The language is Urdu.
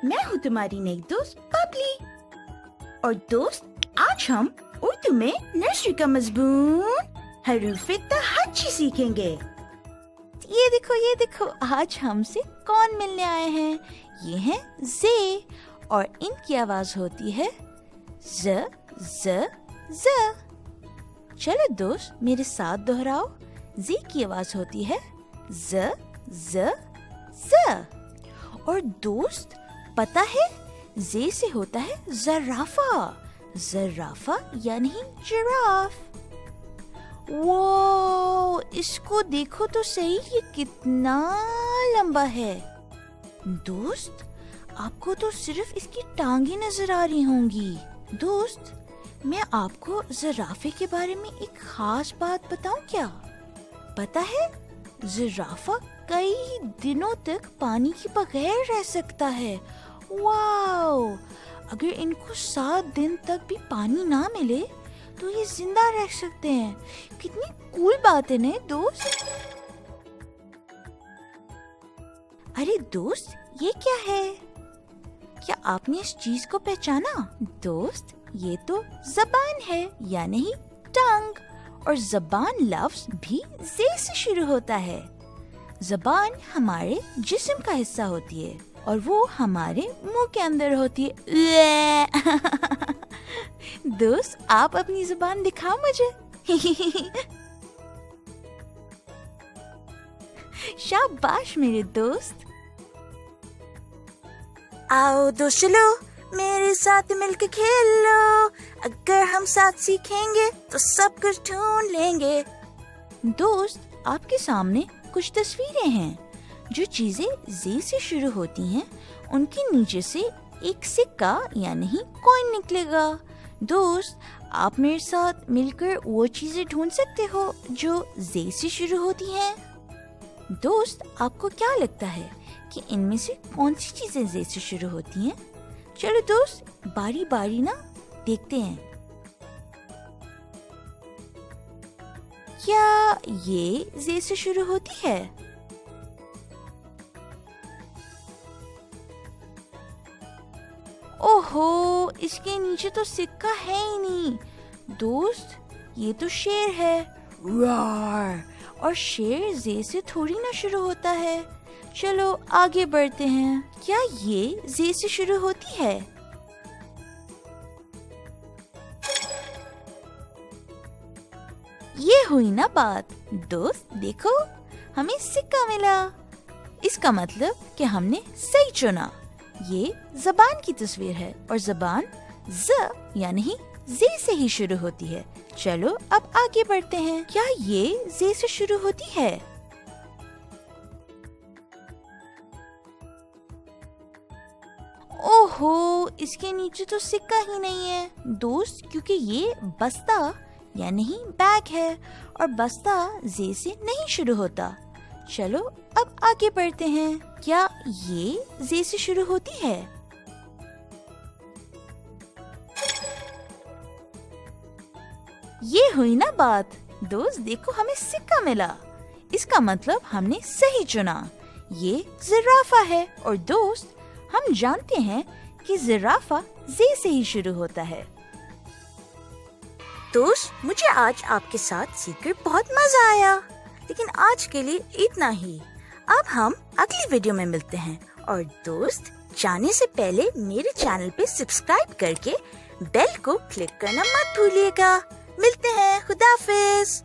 میں ہوں تمہاری نئی دوست ببلی. اور دوست آج ہم اردو میں نرسری کا مضمون حروف تہجی سیکھیں گے. یہ دیکھو آج ہم سے کون ملنے آئے ہیں. یہ ہیں زے اور ان کی آواز ہوتی ہے ز ز ز. چلو دوست میرے ساتھ دہراؤ. زی کی آواز ہوتی ہے ز ز ز. اور دوست پتہ ہے زے سے ہوتا ہے زرافہ. زرافہ یعنی جراف. واو اس کو دیکھو تو صحیح یہ کتنا لمبا ہے. دوست آپ کو تو صرف اس کی ٹانگیں نظر آ رہی ہوں گی. دوست میں آپ کو زرافے کے بارے میں ایک خاص بات بتاؤں کیا؟ پتہ ہے زرافہ کئی دنوں تک پانی کے بغیر رہ سکتا ہے. واو اگر ان کو 7 دن تک بھی پانی نہ ملے تو یہ زندہ رہ سکتے ہیں. کتنی کول بات ہے نا دوست. ارے دوست یہ کیا ہے؟ کیا آپ نے اس چیز کو پہچانا؟ دوست یہ تو زبان ہے یعنی ٹنگ. اور زبان لفظ بھی زے سے شروع ہوتا ہے. زبان ہمارے جسم کا حصہ ہوتی ہے اور وہ ہمارے منہ کے اندر ہوتی ہے. دوست آپ اپنی زبان دکھاؤ مجھے. شاباش میرے دوست. آؤ دوست چلو میرے ساتھ مل کے کھیل لو. اگر ہم ساتھ سیکھیں گے تو سب کچھ ڈھونڈ لیں گے. دوست آپ کے سامنے کچھ تصویریں ہیں. جو چیزیں زے سے شروع ہوتی ہیں ان کے نیچے سے ایک سکہ یعنی کوئن نکلے گا. دوست آپ میرے ساتھ مل کر وہ چیزیں ڈھونڈ سکتے ہو جو زے سے شروع ہوتی ہیں. دوست آپ کو کیا لگتا ہے کہ ان میں سے کون سی چیزیں زے سے شروع ہوتی ہیں؟ چلو دوست باری باری نا دیکھتے ہیں. کیا یہ زے سے شروع ہوتی ہے؟ اوہو اس کے نیچے تو سکہ ہے ہی نہیں. دوست یہ تو شیر ہے. رار. اور شیر زے سے تھوڑی نہ شروع ہوتا ہے. چلو آگے بڑھتے ہیں. کیا یہ زے سے شروع ہوتی ہے؟ یہ ہوئی نا بات. دوست دیکھو ہمیں سکہ ملا. اس کا مطلب کہ ہم نے صحیح چنا. یہ زبان کی تصویر ہے اور زبان ز یعنی زے سے ہی شروع ہوتی ہے. چلو اب آگے بڑھتے ہیں. کیا یہ زے سے شروع ہوتی ہے؟ اوہو اس کے نیچے تو سکہ ہی نہیں ہے. دوست کیونکہ یہ بستہ یعنی بیگ ہے اور بستہ زے سے نہیں شروع ہوتا. چلو اب آگے بڑھتے ہیں. کیا یہ زے سے شروع ہوتی ہے؟ یہ ہوئی نا بات. دوست دیکھو ہمیں سکہ ملا. اس کا مطلب ہم نے صحیح چنا. یہ زرافہ ہے اور دوست ہم جانتے ہیں کہ زرافہ زے سے ہی شروع ہوتا ہے. دوست مجھے آج آپ کے ساتھ سیکھ کر بہت مزہ آیا. لیکن آج کے لیے اتنا ہی. اب ہم اگلی ویڈیو میں ملتے ہیں. اور دوست جانے سے پہلے میرے چینل پہ سبسکرائب کر کے بیل کو کلک کرنا مت بھولیے گا. ملتے ہیں. خدا حافظ.